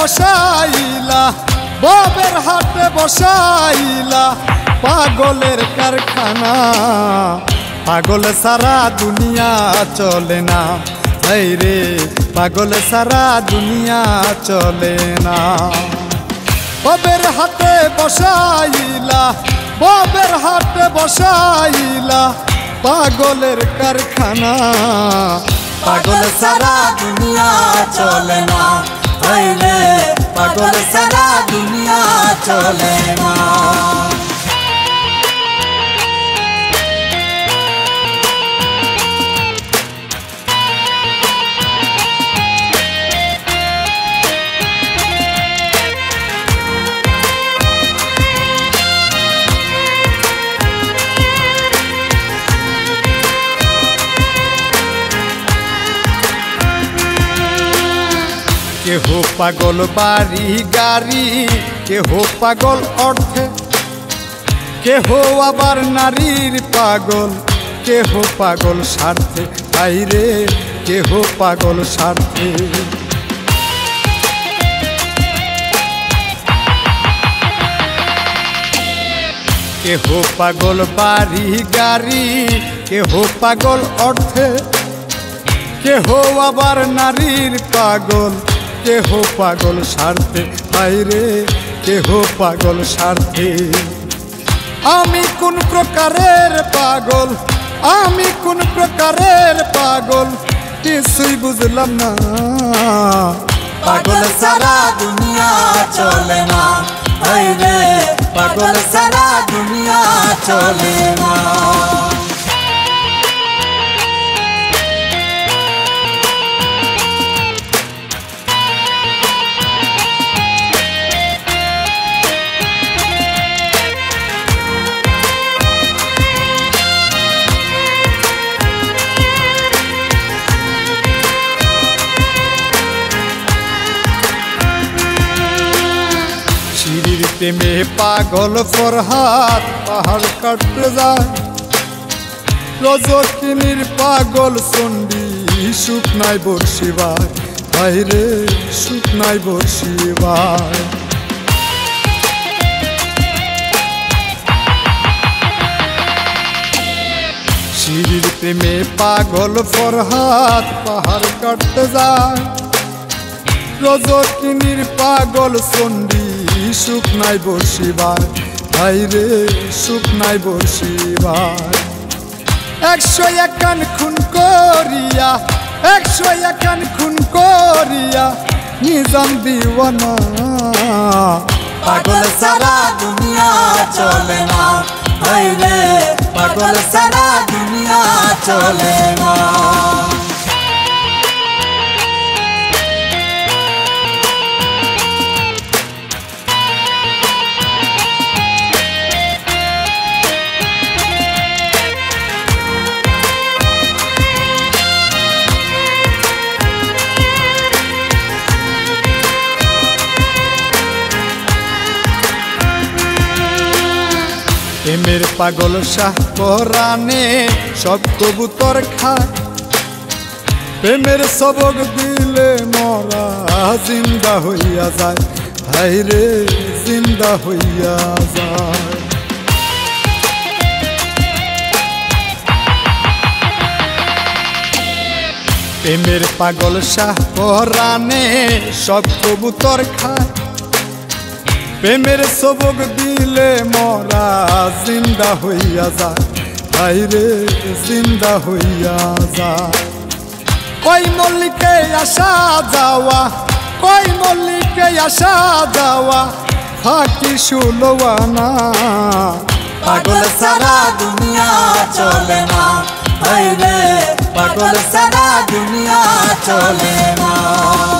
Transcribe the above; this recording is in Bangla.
বসাইলা ববের হাটে বসাইলা পাগলের কারখানা পাগল সারা দুনিয়া চলে না এই রে পাগল সারা দুনিয়া চলে না ববের হাটে বসাইলা ববের হাটে বসাইলা পাগলের কারখানা পাগল সারা দুনিয়া চলে না এই রে পাগল সারা দুনিয়া চলে না কেহ পাগল বাড়ি গাড়ি কেহ পাগল অর্থে কেহ আবার নারীর পাগল কেহ পাগল স্বার্থে বাইরে কেহ পাগল স্বার্থে কেহ পাগল বাড়ি গাড়ি কেহ পাগল অর্থে কেহ আবার নারীর পাগল কেহ পাগল স্বার্থে বাইরে কেহ পাগল স্বার্থে আমি কোন প্রকারের পাগল আমি কোন প্রকারের পাগল কিছুই বুঝলাম না পাগল সারা দুনিয়া চলে না এই রে পাগল সারা দুনিয়া চলে না শিরির প্রেমে পাগল ফরহাদ পাহাড় কাটতে যায় রজকিনীর পাগল চণ্ডী সুখ নাই বর্ষিবার বাইরে সুখ নাই বর্ষিবার শিরির প্রেমে পাগল ফরহাদ পাহাড় কাটতে যায় রজকিনীর পাগল চণ্ডী সুখ নাই বর্ষিবার বাইরে সুখ নাই বর্ষিবার 101 খুন করিয়া 101 খুন করিয়া নিজাম দিওয়ানা পাগল সারা দুনিয়া চলে না এই রে পাগল সারা দুনিয়া চলে না প্রেমের পাগল শাহ পরাণে সব কবুতর খায় প্রেমের সবক দিলে মরা জিন্দা হইয়া যায় হায় রে জিন্দা হইয়া যায় প্রেমের পাগল শাহ পরাণে সব কবুতর খায় প্রেমের সবক দিলে মরা জিন্দা হইয়া যায় হায় রে জিন্দা হইয়া যায় কই মল্লিকে আসা যাওয়া কই মল্লিকে আসা যাওয়া ফাঁকি সুলওয়ানা পাগল সারা দুনিয়া চলে না এই রে পাগল সারা দুনিয়া চলে না